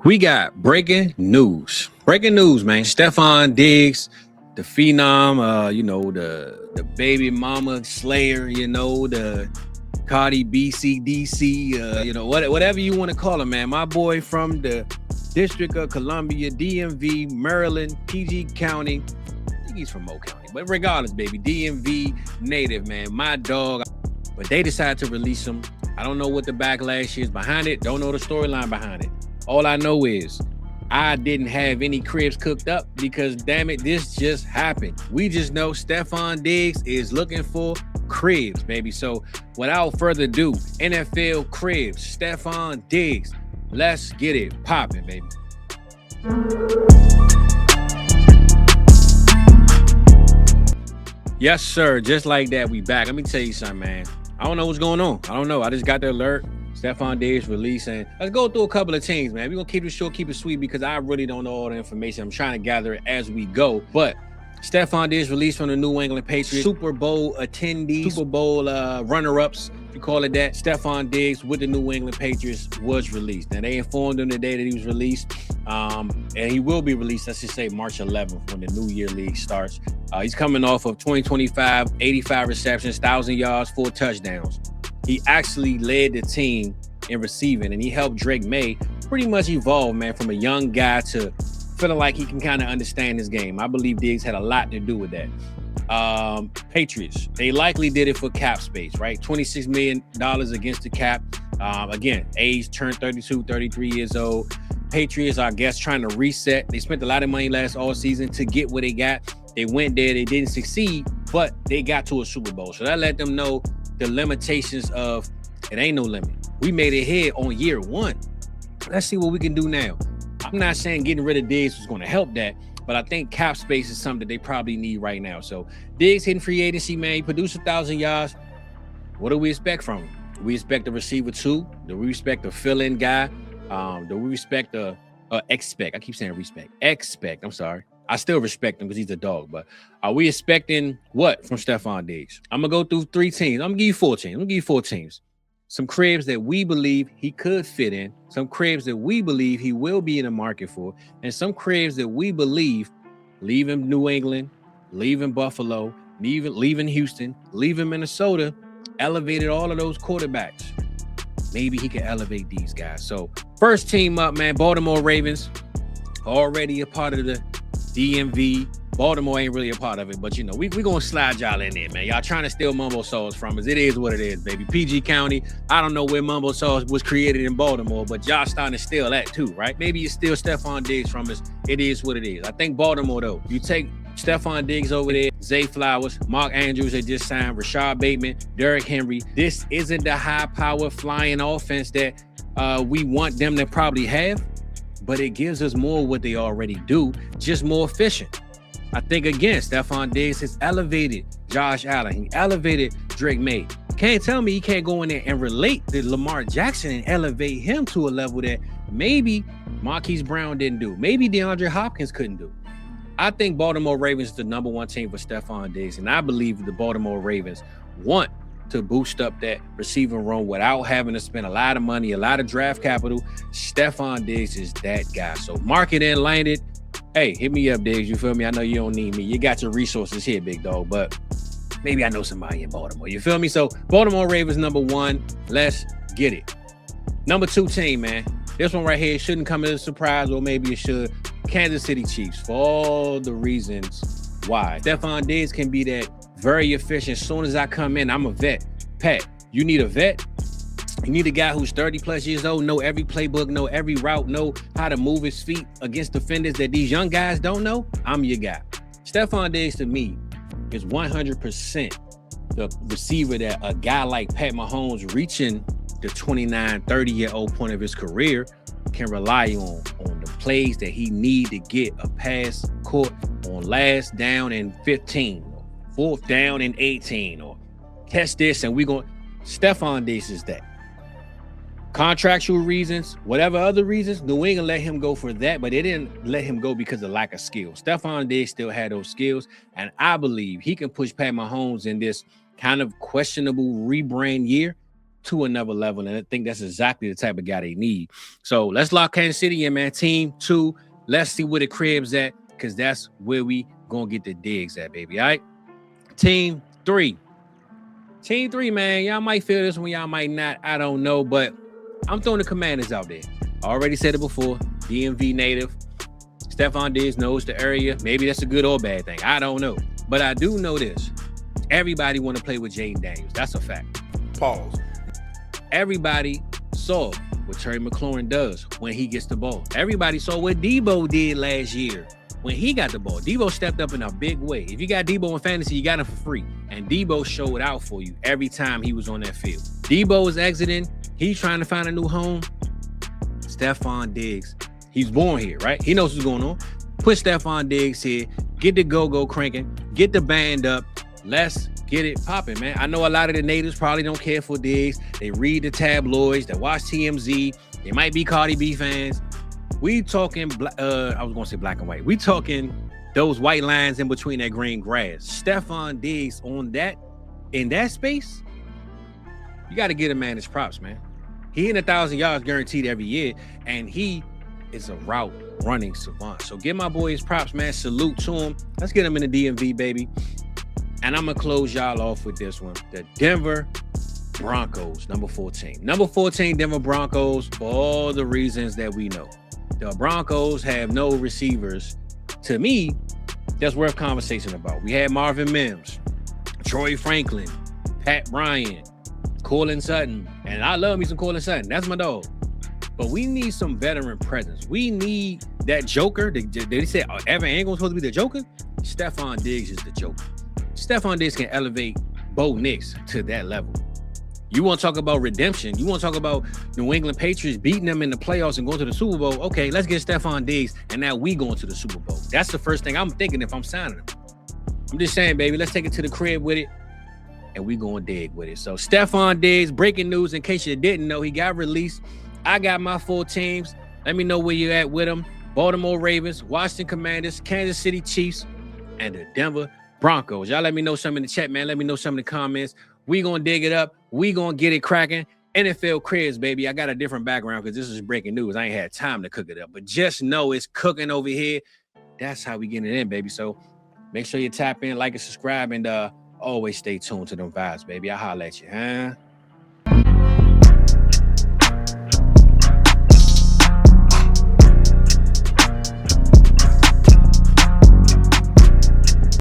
We got breaking news. Breaking news, man. Stefon Diggs, the phenom, the baby mama slayer, the Cardi BCDC, whatever you want to call him, man. My boy from the District of Columbia, DMV, Maryland, PG County. I think he's from Mo County, but regardless, baby, DMV native, man. My dog. But they decided to release him. I don't know what the backlash is behind it. Don't know the storyline behind it. All I know is I didn't have any cribs cooked up because, damn it, this just happened. We just know Stefon Diggs is looking for cribs, baby. So without further ado, NFL cribs, Stefon Diggs. Let's get it popping, baby. Yes, sir. Just like that, we back. Let me tell you something, man. I don't know what's going on. I don't know. I just got the alert. Stefon Diggs release, and let's go through a couple of teams, man. We're going to keep it short, keep it sweet, because I really don't know all the information. I'm trying to gather it as we go. But Stefon Diggs released from the New England Patriots. Super Bowl attendees, Super Bowl runner-ups, if you call it that. Stefon Diggs with the New England Patriots was released. Now, they informed him the day that he was released, and he will be released, let's just say March 11th when the New Year League starts. He's coming off of 2025, 85 receptions, 1,000 yards, 4 touchdowns. He actually led the team in receiving, and he helped Drake May pretty much evolve, man, from a young guy to feeling like he can kind of understand his game. I believe Diggs had a lot to do with that. Patriots, they likely did it for cap space, right? $26 million against the cap. Again, age turned 32, 33 years old. Patriots, I guess, trying to reset. They spent a lot of money last offseason to get what they got. They went there, they didn't succeed, but they got to a Super Bowl. So that let them know the limitations of it ain't no limit. We made it here on year one. Let's see what we can do now. I'm not saying getting rid of Diggs was going to help that, but I think cap space is something that they probably need right now. So Diggs hitting free agency, man. He produced 1,000 yards. What do we expect from him? Do we expect a receiver 2? Do we expect a fill-in guy? Do we expect expect? I keep saying respect. Expect. I'm sorry. I still respect him because he's a dog, but are we expecting what from Stefon Diggs? I'm going to go through 3 teams. I'm going to give you 4 teams. I'm going to give you 4 teams. Some cribs that we believe he could fit in, some cribs that we believe he will be in the market for, and some cribs that we believe leaving New England, leaving Buffalo, leaving Houston, leaving Minnesota, elevated all of those quarterbacks. Maybe he can elevate these guys. So first team up, man, Baltimore Ravens, already a part of the DMV. Baltimore ain't really a part of it, but we gonna slide y'all in there, man. Y'all trying to steal Mumbo Sauce from us. It is what it is, baby. PG County, I don't know where Mumbo Sauce was created in Baltimore, but y'all starting to steal that too, right? Maybe you steal Stefon Diggs from us. It is what it is. I think Baltimore, though, you take Stefon Diggs over there, Zay Flowers, Mark Andrews, they just signed, Rashad Bateman, Derrick Henry. This isn't the high-power flying offense that we want them to probably have, but it gives us more of what they already do, just more efficient. I think, again, Stefon Diggs has elevated Josh Allen. He elevated Drake May. Can't tell me he can't go in there and relate to Lamar Jackson and elevate him to a level that maybe Marquise Brown didn't do. Maybe DeAndre Hopkins couldn't do. I think Baltimore Ravens is the number 1 team for Stefon Diggs, and I believe the Baltimore Ravens want to boost up that receiving room without having to spend a lot of money, a lot of draft capital. Stefon Diggs is that guy. So mark it and land it. Hey, hit me up, Diggs. You feel me? I know you don't need me. You got your resources here, big dog, but maybe I know somebody in Baltimore. You feel me? So Baltimore Ravens number 1. Let's get it. Number 2 team, man. This one right here shouldn't come as a surprise, or maybe it should. Kansas City Chiefs, for all the reasons why. Stefon Diggs can be that very efficient. As soon as I come in, I'm a vet. Pat, you need a vet? You need a guy who's 30 plus years old, know every playbook, know every route, know how to move his feet against defenders that these young guys don't know. I'm your guy. Stefon Diggs, to me, is 100% the receiver that a guy like Pat Mahomes, reaching the 29, 30-year-old point of his career, can rely on the plays that he need to get a pass caught on last down and 15, or 4th down and 18, or test this and we going. Stefon Diggs is that. Contractual reasons, whatever other reasons, New England let him go for that, but they didn't let him go because of lack of skill. Stefon Diggs still had those skills, and I believe he can push Pat Mahomes in this kind of questionable rebrand year to another level. And I think that's exactly the type of guy they need. So let's lock Kansas City in, man. Team 2. Let's see where the crib's at, because that's where we gonna get the Diggs at, baby. All right. Team 3. Team 3, man. Y'all might feel this one, y'all might not. I don't know, but I'm throwing the Commanders out there. I already said it before. DMV native. Stefon Diggs knows the area. Maybe that's a good or bad thing. I don't know. But I do know this. Everybody want to play with Jaden Daniels. That's a fact. Pause. Everybody saw what Terry McLaurin does when he gets the ball. Everybody saw what Debo did last year when he got the ball. Debo stepped up in a big way. If you got Debo in fantasy, you got him for free. And Debo showed out for you every time he was on that field. Debo is exiting. He's trying to find a new home. Stefon Diggs. He's born here, right? He knows what's going on. Put Stefon Diggs here. Get the go-go cranking. Get the band up. Let's get it popping, man. I know a lot of the natives probably don't care for Diggs. They read the tabloids. They watch TMZ. They might be Cardi B fans. We talking, I was going to say black and white. We talking those white lines in between that green grass. Stefon Diggs in that space, you got to get a man his props, man. He in 1,000 yards guaranteed every year, and he is a route running savant. So give my boy his props, man. Salute to him. Let's get him in the DMV, baby. And I'm going to close y'all off with this one. The Denver Broncos, number 14. Number 14, Denver Broncos, for all the reasons that we know. The Broncos have no receivers, to me, that's worth conversation about. We had Marvin Mims, Troy Franklin, Pat Bryant, Courtland Sutton. And I love me some Courtland Sutton. That's my dog. But we need some veteran presence. We need that joker. They say Evan Ingram's supposed to be the joker. Stefon Diggs is the joker. Stefon Diggs can elevate Bo Nix to that level. You want to talk about redemption? You want to talk about New England Patriots beating them in the playoffs and going to the Super Bowl? Okay, let's get Stefon Diggs, and now we going to the Super Bowl. That's the first thing I'm thinking if I'm signing him. I'm just saying, baby, let's take it to the crib with it, and we going to dig with it. So Stefon Diggs, breaking news in case you didn't know, he got released. I got my 4 teams. Let me know where you're at with them. Baltimore Ravens, Washington Commanders, Kansas City Chiefs, and the Denver Broncos. Y'all let me know something in the chat, man. Let me know something in the comments. We gonna dig it up. We gonna get it cracking. NFL CRIBS, baby. I got a different background because this is breaking news. I ain't had time to cook it up, but just know it's cooking over here. That's how we get it in, baby. So make sure you tap in, like and subscribe, and always stay tuned to them vibes, baby. I'll holler at you, huh?